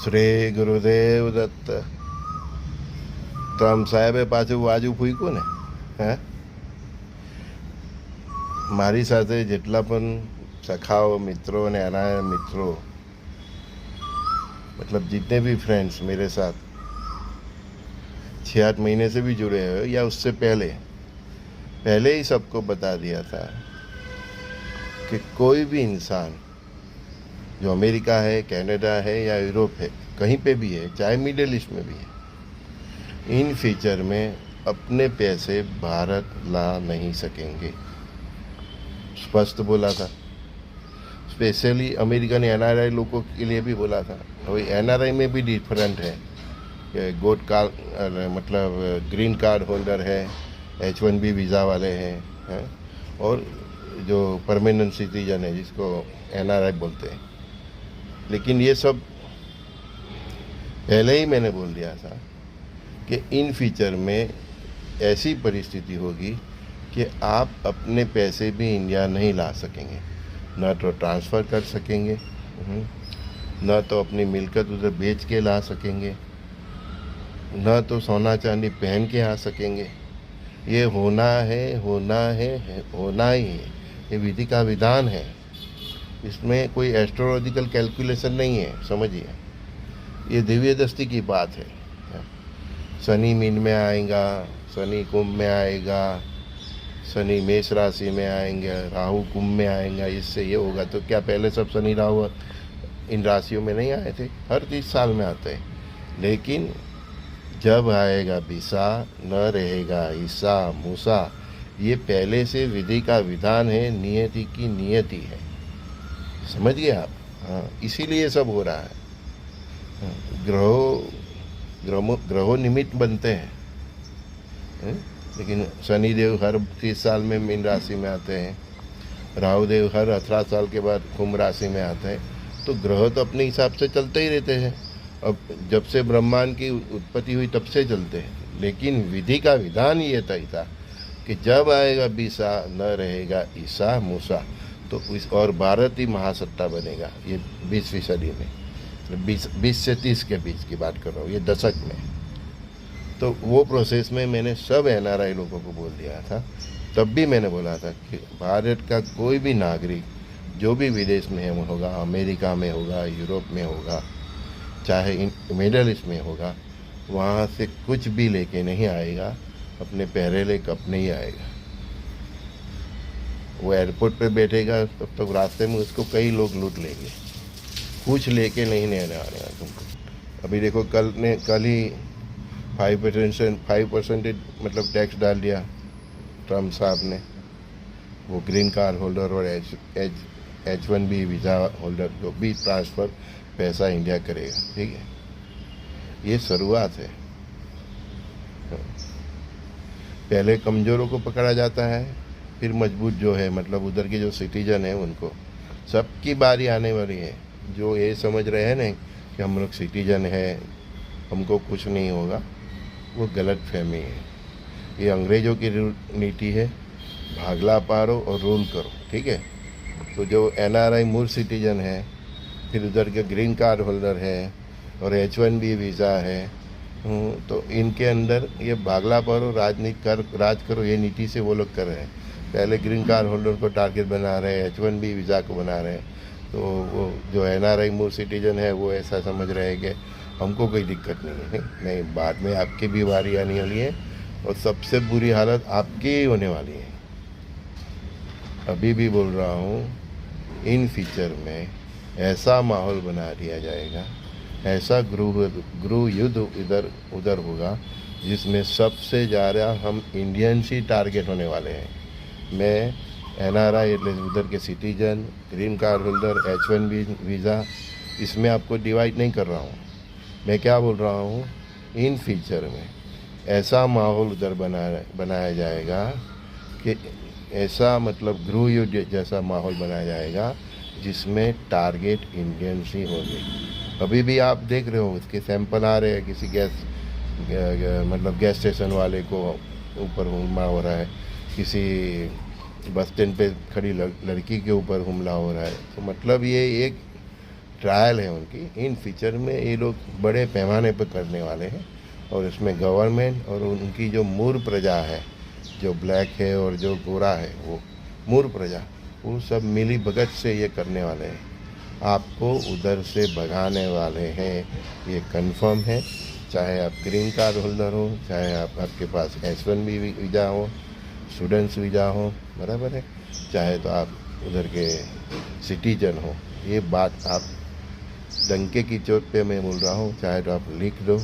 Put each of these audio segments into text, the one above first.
શ્રી ગુરુદેવ દત્ત. તો આમ સાહેબે પાછું વાજુ ફૂંક્યું ને. હે, મારી સાથે જેટલા પણ सखाओ मित्रों ने अनाया मित्रों, मतलब जितने भी फ्रेंड्स मेरे साथ 6-8 महीने से भी जुड़े हो या उससे पहले ही सबको बता दिया था कि कोई भी इंसान जो अमेरिका है, कनाडा है या यूरोप है, कहीं पे भी है, चाहे मिडिल ईस्ट में भी है, इन फ्यूचर में अपने पैसे भारत ला नहीं सकेंगे. स्पष्ट बोला था. स्पेशली अमेरिकन एनआरआई लोगों के लिए भी बोला था. वही एनआरआई में भी डिफरेंट है. गोल्ड कार्ड मतलब ग्रीन कार्ड होल्डर है, H1B वीज़ा वाले हैं, और जो परमानेंट सिटीजन है जिसको एनआरआई बोलते हैं. लेकिन ये सब पहले ही मैंने बोल दिया था कि इन फ्यूचर में ऐसी परिस्थिति होगी कि आप अपने पैसे भी इंडिया नहीं ला सकेंगे. न तो ट्रांसफ़र कर सकेंगे, न तो अपनी मिलकत उधर बेच के ला सकेंगे, न तो सोना चांदी पहन के आ सकेंगे. ये होना ही है. ये विधि का विधान है. इसमें कोई एस्ट्रोलॉजिकल कैलकुलेशन नहीं है, समझिए. ये दिव्य दस्ती की बात है. शनि मीन में आएगा, शनि कुंभ में आएगा, शनि मेष राशि में आएंगे, राहु कुंभ में आएगा. इससे ये होगा. तो क्या पहले सब शनि राहु इन राशियों में नहीं आए थे? हर 30 साल में आते हैं. लेकिन जब आएगा बिसा, न रहेगा ईसा मूसा. ये पहले से विधि का विधान है, नियति की नियति है. समझ गए आप? हाँ, इसीलिए सब हो रहा है. ग्रहों निमित्त बनते हैं. लेकिन शनिदेव हर 30 साल में मीन राशि में आते हैं, राहुदेव हर 18 साल के बाद कुंभ राशि में आते हैं. तो ग्रह तो अपने हिसाब से चलते ही रहते हैं. अब जब से ब्रह्मांड की उत्पत्ति हुई तब से चलते हैं. लेकिन विधि का विधान ये तय था कि जब आएगा बीसा, न रहेगा ईसा मूसा. तो और भारत ही महासत्ता बनेगा. ये 20वीं सदी में, 20 से 30 के बीच की बात कर रहा हूँ, ये दशक में. तो वो प्रोसेस में मैंने सब एनआरआई लोगों को बोल दिया था. तब भी मैंने बोला था कि भारत का कोई भी नागरिक जो भी विदेश में होगा, अमेरिका में होगा, यूरोप में होगा, चाहे मिडल ईस्ट में होगा, वहाँ से कुछ भी लेके नहीं आएगा. अपने पहरेले कप नहीं आएगा. वो एयरपोर्ट पे बैठेगा तब तक रास्ते में उसको कई लोग लूट लेंगे. कुछ लेके नहीं आने तुमको. अभी देखो कल ही 5% मतलब टैक्स डाल दिया ट्रम्प साहब ने. वो ग्रीन कार्ड होल्डर और H1B वीज़ा होल्डर को भी ट्रांसफ़र पैसा इंडिया करेगा. ठीक है, ये शुरुआत है. पहले कमज़ोरों को पकड़ा जाता है, फिर मजबूत जो है, मतलब उधर के जो सिटीजन है उनको. सबकी बारी आने वाली है. जो ये समझ रहे हैं ना कि हम लोग सिटीजन हैं, हमको कुछ नहीं होगा, वो गलत फहमी है. ये अंग्रेज़ों की नीति है, भागला पारो और रूल करो. ठीक है. तो जो एनआरआई मूल सिटीजन है, फिर उधर के ग्रीन कार्ड होल्डर है और H1B वीज़ा है, तो इनके अंदर ये भागला पारो, राज करो, ये नीति से वो लोग कर रहे हैं. पहले ग्रीन कार्ड होल्डर को टारगेट बना रहे हैं, H1B वीज़ा को बना रहे हैं. तो वो जो एनआरआई मूल सिटीजन है वो ऐसा समझ रहे हैं कि हमको कोई दिक्कत नहीं है. नहीं, बाद में आपकी भी बारी आने वाली है और सबसे बुरी हालत आपकी ही होने वाली है. अभी भी बोल रहा हूँ, इन फ्यूचर में ऐसा माहौल बना दिया जाएगा, ऐसा गृह युद्ध उधर होगा जिसमें सबसे ज़्यादा हम इंडियंस ही टारगेट होने वाले हैं. मैं एनआरआई उधर के citizen, green card holder, H1B visa, इसमें आपको डिवाइड नहीं कर रहा हूँ. मैं क्या बोल रहा हूँ, इन फ्यूचर में ऐसा माहौल उधर बनाया जाएगा कि ऐसा मतलब गृह युद्ध जैसा माहौल बनाया जाएगा जिसमें टारगेट इंडियंस ही होंगे. अभी भी आप देख रहे हो, इसके सैंपल आ रहे हैं. किसी गैस स्टेशन वाले को ऊपर हमला हो रहा है, किसी बस स्टैंड पे खड़ी लड़की के ऊपर हमला हो रहा है. तो मतलब ये एक ट्रायल है उनकी, इन फीचर में ये लोग बड़े पैमाने पर करने वाले हैं। और इसमें गवर्नमेंट और उनकी जो मूर प्रजा है, जो ब्लैक है और जो गोरा है, वो मूर प्रजा, वो सब मिली भगत से ये करने वाले हैं। आपको उधर से भगाने वाले हैं, ये कंफर्म है। चाहे आप ग्रीन कार्ड होल्डर हो, चाहे आपके पास H1B वीज़ा हो, स्टूडेंट्स वीज़ा हो, बराबर है, चाहे तो आप उधर के सिटीजन हो। ये बात आप डंके की चोट पे मैं बोल रहा हूँ, चाहे तो आप लिख दो,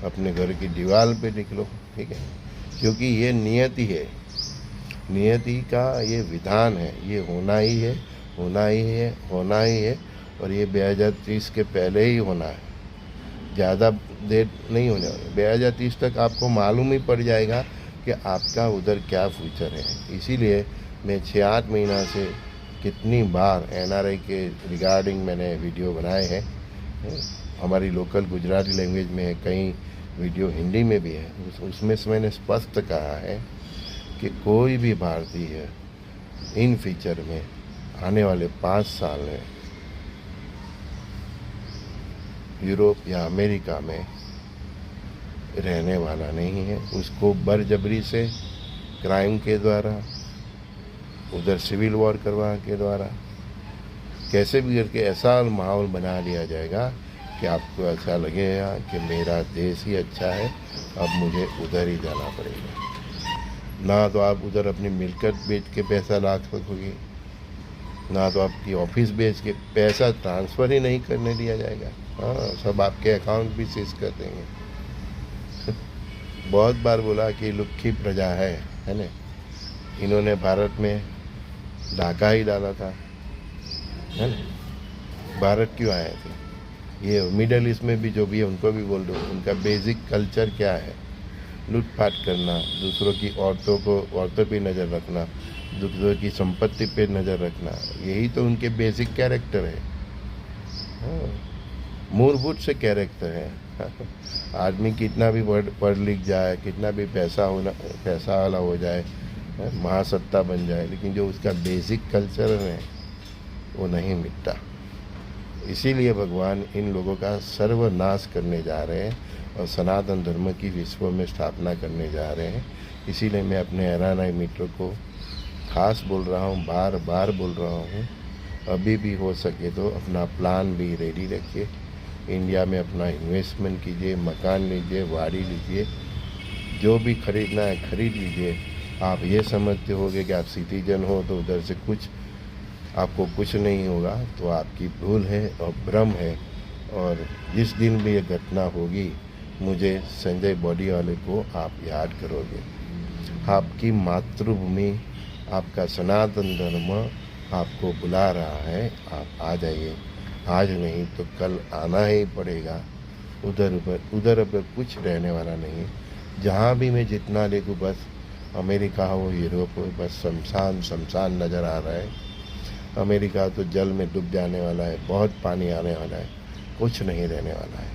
अपने घर की दीवार पे लिख लो, ठीक है, क्योंकि ये नियति है, नियति का ये विधान है, ये होना ही है, होना ही है, होना ही है। और ये 2030 के पहले ही होना है, ज़्यादा देर नहीं होने वाली। 2030 तक आपको मालूम ही पड़ जाएगा कि आपका उधर क्या फ्यूचर है। इसीलिए मैं 6-8 महीना से कितनी बार NRI के रिगार्डिंग मैंने वीडियो बनाए हैं। हमारी लोकल गुजराती लैंग्वेज में है, कई वीडियो हिंदी में भी है। उसमें से मैंने स्पष्ट कहा है कि कोई भी भारतीय इन फ्यूचर में आने वाले 5 साल में यूरोप या अमेरिका में रहने वाला नहीं है। उसको बरजबरी से, क्राइम के द्वारा, उधर सिविल वॉर करवा के द्वारा, कैसे भी करके ऐसा माहौल बना दिया जाएगा कि आपको ऐसा लगेगा कि मेरा देश ही अच्छा है, अब मुझे उधर ही जाना पड़ेगा। ना तो आप उधर अपनी मिलकत बेच के पैसा ला सकोगे, ना तो आपकी ऑफिस बेच के पैसा ट्रांसफ़र ही नहीं करने दिया जाएगा। हाँ, सब आपके अकाउंट भी सीज कर देंगे। बहुत बार बोला कि लुक्खी प्रजा है ना। इन्होंने भारत में डाका ही डाला था, है ना। भारत क्यों आए थे? ये मिडल ईस्ट में भी जो भी है उनको भी बोल दो, उनका बेसिक कल्चर क्या है? लूटपाट करना, दूसरों की औरतों पे नज़र रखना, दूसरों की संपत्ति पे नज़र रखना, यही तो उनके बेसिक कैरेक्टर है। हाँ, मूलभूत से कैरेक्टर है। आदमी कितना भी पढ़ लिख जाए, कितना भी पैसा वाला हो जाए, महासत्ता बन जाए, लेकिन जो उसका बेसिक कल्चर है वो नहीं मिटता। इसीलिए भगवान इन लोगों का सर्वनाश करने जा रहे हैं और सनातन धर्म की विश्व में स्थापना करने जा रहे हैं। इसीलिए मैं अपने NRI मित्रों को खास बोल रहा हूँ, बार बार बोल रहा हूँ, अभी भी हो सके तो अपना प्लान भी रेडी रखिए। इंडिया में अपना इन्वेस्टमेंट कीजिए, मकान लीजिए, वाड़ी लीजिए, जो भी खरीदना है खरीद लीजिए। आप ये समझते होगे कि आप सिटीजन हो तो उधर से आपको कुछ नहीं होगा, तो आपकी भूल है और भ्रम है। और जिस दिन भी ये घटना होगी, मुझे संजय बॉडी वाले को आप याद करोगे। आपकी मातृभूमि, आपका सनातन धर्म आपको बुला रहा है, आप आ जाइए। आज नहीं तो कल आना ही पड़ेगा। उधर अब कुछ रहने वाला नहीं। जहाँ भी मैं जितना देखूँ, बस अमेरिका हो, यूरोप हो, बस शमशान नज़र आ रहा है। अमेरिका तो जल में डूब जाने वाला है, बहुत पानी आने वाला है, कुछ नहीं रहने वाला है।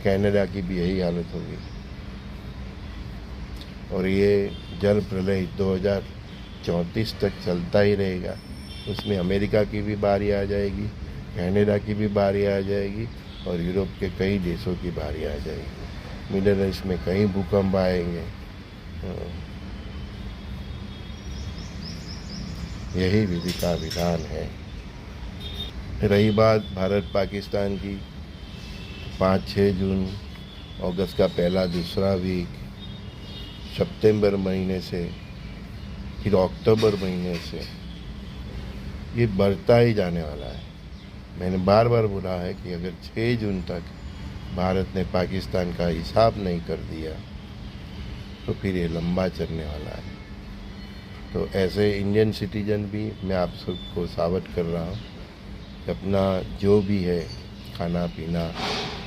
कनाडा की भी यही हालत होगी। और ये जल प्रलय 2034 तक चलता ही रहेगा। उसमें अमेरिका की भी बारी आ जाएगी, कनाडा की भी बारी आ जाएगी और यूरोप के कई देशों की बारी आ जाएगी। मिडल ईस्ट में कई भूकंप आएंगे। यही विधि का विधान है। रही बात भारत पाकिस्तान की, 5-6 जून, अगस्त का पहला दूसरा वीक, सितंबर महीने से फिर अक्टूबर महीने से ये बढ़ता ही जाने वाला है। मैंने बार बार बोला है कि अगर 6 जून तक भारत ने पाकिस्तान का हिसाब नहीं कर दिया तो फिर ये लंबा चलने वाला है। तो ऐसे इंडियन सिटीजन भी मैं आप सबको सावध कर रहा हूँ कि अपना जो भी है खाना पीना,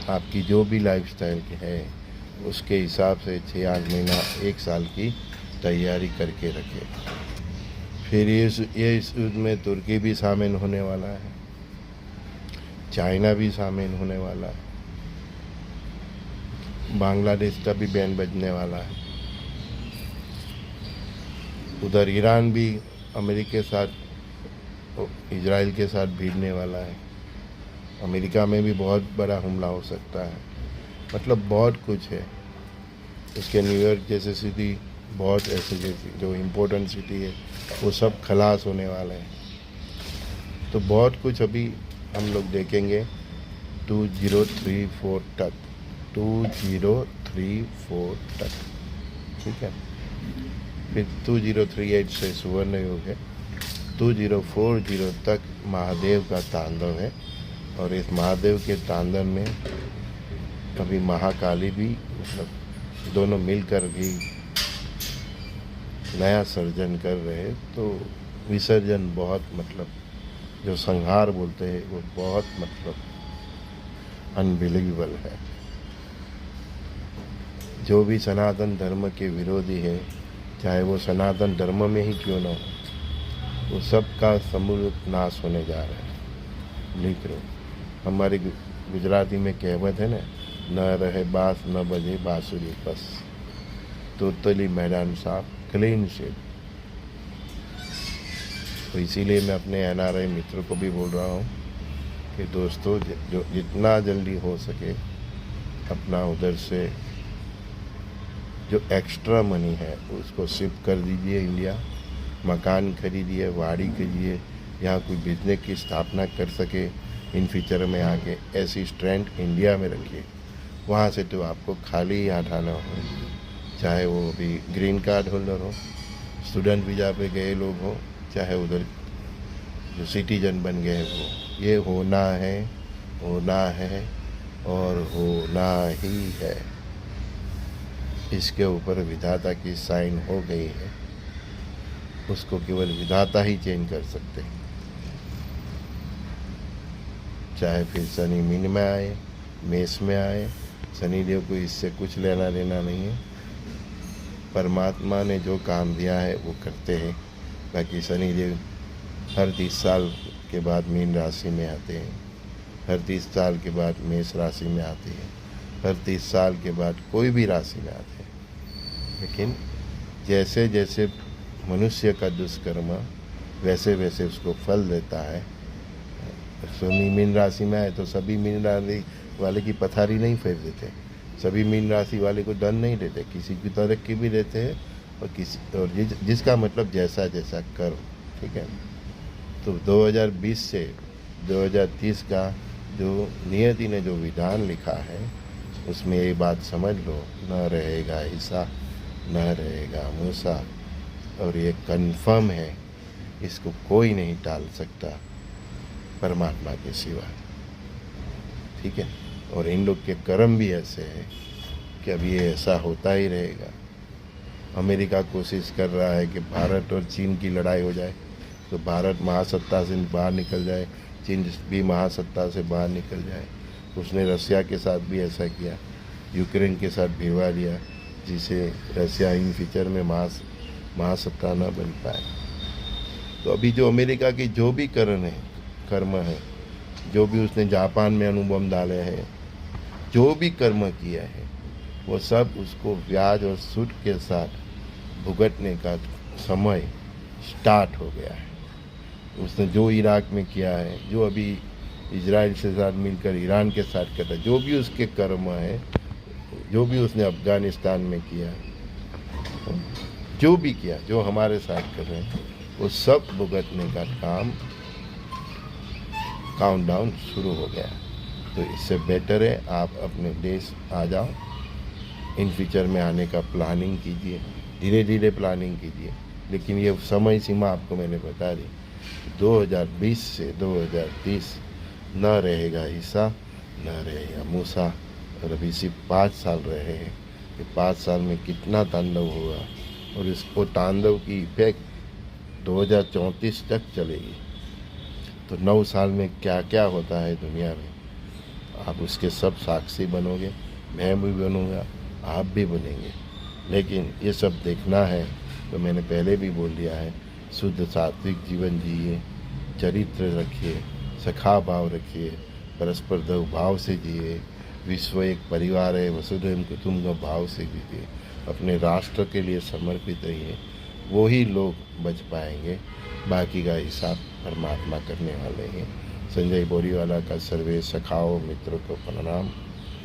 आपकी जो भी लाइफस्टाइल है, उसके हिसाब से 6-8 महीना 1 साल की तैयारी करके रखें। फिर इस युद्ध में तुर्की भी शामिल होने वाला है, चाइना भी शामिल होने वाला है, बांग्लादेश का भी बैन बजने वाला है। उधर ईरान भी अमेरिका के साथ, इजराइल के साथ भिड़ने वाला है। अमेरिका में भी बहुत बड़ा हमला हो सकता है, मतलब बहुत कुछ है। उसके न्यूयॉर्क जैसे सिटी, बहुत ऐसे जैसे जो इम्पोर्टेंट सिटी है वो सब खलास होने वाले हैं। तो बहुत कुछ अभी हम लोग देखेंगे 2034 तक, 2034 तक, ठीक है। फिर 2038 से सुवर्ण युग है, 2040 तक महादेव का तांडव है। और इस महादेव के तांडव में अभी महाकाली भी, मतलब दोनों मिलकर भी नया सर्जन कर रहे। तो विसर्जन बहुत, मतलब जो संहार बोलते हैं वो बहुत, मतलब अनबिलीवेबल है। जो भी सनातन धर्म के विरोधी है, चाहे वो सनातन धर्म में ही क्यों ना हो, वो सब का समूल नाश होने जा रहा है। लिख लो, हमारी गुजराती में कहावत है ना, न रहे बास न बजे बांसुरी बस, तोतली मैदान साफ, क्लीन शेप। तो इसीलिए मैं अपने एनआरआई मित्रों को भी बोल रहा हूँ कि दोस्तों, जो जितना जल्दी हो सके अपना उधर से जो एक्स्ट्रा मनी है उसको शिफ्ट कर दीजिए इंडिया। मकान खरीदिए, वाड़ी करिए, यहाँ कोई बिजनेस की स्थापना कर सके इन फ्यूचर में आके, ऐसी स्ट्रेंथ इंडिया में रखिए। वहाँ से तो आपको खाली ही हाथ आना हो, चाहे वो अभी ग्रीन कार्ड होल्डर हो, स्टूडेंट वीज़ा पे गए लोग हो, चाहे उधर जो सिटीजन बन गए वो। ये होना है, होना है और होना ही है। इसके ऊपर विधाता की साइन हो गई है, उसको केवल विधाता ही चेंज कर सकते हैं। चाहे फिर शनि मीन में आए, मेष में आए, शनिदेव को इससे कुछ लेना देना नहीं है। परमात्मा ने जो काम दिया है वो करते हैं। बाकी शनिदेव हर 30 साल के बाद मीन राशि में आते हैं, हर 30 साल के बाद मेष राशि में आते हैं, हर 30 साल के बाद कोई भी राशि में आते हैं। लेकिन जैसे जैसे मनुष्य का दुष्कर्म वैसे वैसे उसको फल देता है। शनि मीन राशि में आए तो सभी मीन राशि वाले की पथारी नहीं फेर देते, सभी मीन राशि वाले को दंड नहीं देते, किसी की तरक्की भी देते हैं और जिसका मतलब जैसा जैसा करो, ठीक है। तो 2020 से 2030 का जो नियति ने जो विधान लिखा है उसमें ये बात समझ लो, न रहेगा ईसा न रहेगा मूसा। और ये कंफर्म है, इसको कोई नहीं टाल सकता परमात्मा के सिवा, ठीक है। और इन लोग के कर्म भी ऐसे हैं कि अब ये ऐसा होता ही रहेगा। अमेरिका कोशिश कर रहा है कि भारत और चीन की लड़ाई हो जाए, तो भारत महासत्ता से बाहर निकल जाए, चीन भी महासत्ता से बाहर निकल जाए। उसने रसिया के साथ भी ऐसा किया, यूक्रेन के साथ भिड़वा दिया, जिसे रसिया इन फ्यूचर में महासत्ता न बन पाए। तो अभी जो अमेरिका की जो भी कर्म है, जो भी उसने जापान में अणुबम डाले हैं, जो भी कर्म किया है, वो सब उसको ब्याज और सूद के साथ भुगतने का समय स्टार्ट हो गया है। उसने जो इराक में किया है, जो अभी इजराइल के साथ मिलकर ईरान के साथ करता है, जो भी उसके कर्म है, जो भी उसने अफगानिस्तान में किया, जो भी किया, जो हमारे साथ कर रहे हैं, वो सब भुगतने का काम काउंटडाउन शुरू हो गया। तो इससे बेटर है आप अपने देश आ जाओ, इन फ्यूचर में आने का प्लानिंग कीजिए, धीरे धीरे प्लानिंग कीजिए। लेकिन ये समय सीमा आपको मैंने बता दी, 2020 से 2030 न रहेगा ईसा न रहेगा मूसा। और अभी सिर्फ 5 साल रहे हैं, कि 5 साल में कितना तांडव होगा, और इसको तांडव की इफेक्ट 2034 तक चलेगी। तो 9 साल में क्या क्या होता है दुनिया में, आप उसके सब साक्षी बनोगे, मैं भी बनूँगा, आप भी बनेंगे। लेकिन ये सब देखना है तो मैंने पहले भी बोल दिया है, शुद्ध सात्विक जीवन जिए, चरित्र रखिए, सखा भाव रखिए, परस्पर दो भाव से जिए, विश्व एक परिवार है वसुधैव कुटुंबकम भाव से जिए, अपने राष्ट्र के लिए समर्पित रहिए, वो ही लोग बच पाएंगे। बाकी का हिसाब परमात्मा करने वाले हैं। संजय बोरीवाला का सर्वे सखाओ मित्रों को प्रणाम।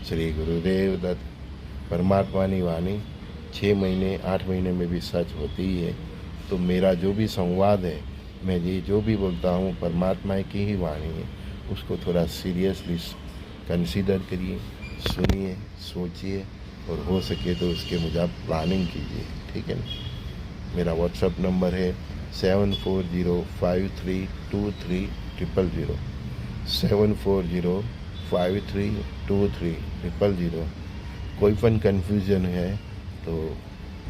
श्री गुरुदेव दत्त। परमात्मा की वाणी 6 महीने 8 महीने में भी सच होती ही है। तो मेरा जो भी संवाद है, मैं ये जो भी बोलता हूँ परमात्मा की ही वाणी है, उसको थोड़ा सीरियसली कंसीडर करिए, सुनिए, सोचिए और हो सके तो उसके मुझे प्लानिंग कीजिए। ठीक है ना। मेरा व्हाट्सअप नंबर है 7405323000 7405323000। कोई पण कन्फ्यूजन है तो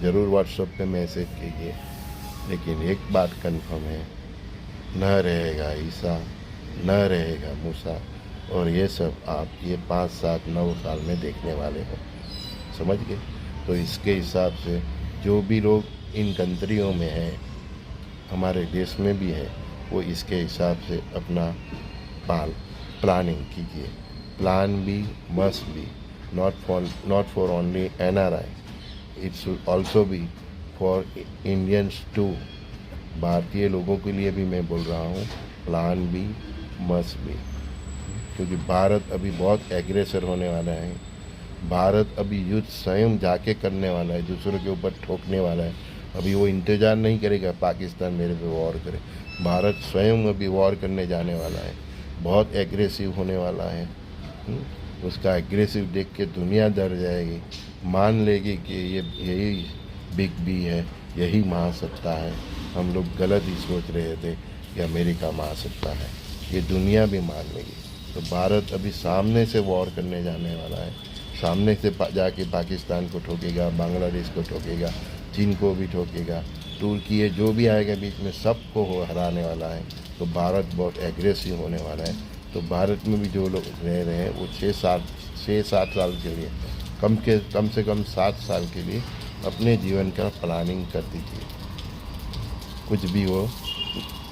ज़रूर व्हाट्सएप पे मैसेज कीजिए। लेकिन एक बात कंफर्म है, न रहेगा ईसा, न रहेगा मूसा, और ये सब आप ये 5, 7, 9 साल में देखने वाले हो। समझ गए। तो इसके हिसाब से जो भी लोग इन कंट्रियों में हैं, हमारे देश में भी है, वो इसके हिसाब से अपना प्लानिंग कीजिए। Plan B must be not for only NRI, it should also be for Indians too. भारतीय लोगों के लिए भी मैं बोल रहा हूँ, प्लान बी मस्ट बी। क्योंकि भारत अभी बहुत एग्रेसर होने वाला है। भारत अभी युद्ध स्वयं जाके करने वाला है, दूसरों के ऊपर ठोकने वाला है। अभी वो इंतज़ार नहीं करेगा पाकिस्तान मेरे पे वॉर करे। भारत स्वयं अभी वॉर करने जाने वाला है, बहुत एग्रेसिव होने वाला है। उसका एग्रेसिव देख के दुनिया डर जाएगी, मान लेगी कि ये यही बिग बी है, यही महासत्ता है। हम लोग गलत ही सोच रहे थे कि अमेरिका महासत्ता है, ये दुनिया भी मान लेगी। तो भारत अभी सामने से वॉर करने जाने वाला है, सामने से जाके पाकिस्तान को ठोकेगा, बांग्लादेश को ठोकेगा, चीन को भी ठोकेगा, तुर्की है, जो भी आएगा बीच में सबको हराने वाला है। तो भारत बहुत एग्रेसिव होने वाला है। तो भारत में भी जो लोग रह रहे हैं वो 6-7 साल के लिए, कम से कम 7 साल के लिए अपने जीवन का प्लानिंग कर दीजिए। कुछ भी हो,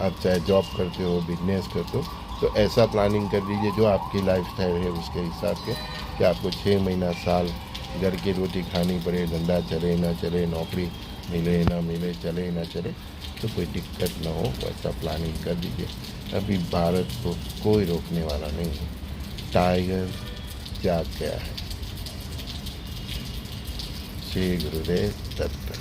आप चाहे जॉब करते हो, बिजनेस करते हो, तो ऐसा प्लानिंग कर दीजिए जो आपकी लाइफस्टाइल है उसके हिसाब से, कि आपको 6 महीना, साल घर की रोटी खानी पड़े, धंधा चले ना चले, नौकरी मिले ना मिले, चले ना चले, तो कोई दिक्कत ना हो, वैसा प्लानिंग कर दीजिए। अभी भारत को कोई रोकने वाला नहीं है। टाइगर जाग गया है। श्री गुरुदेव दत्त।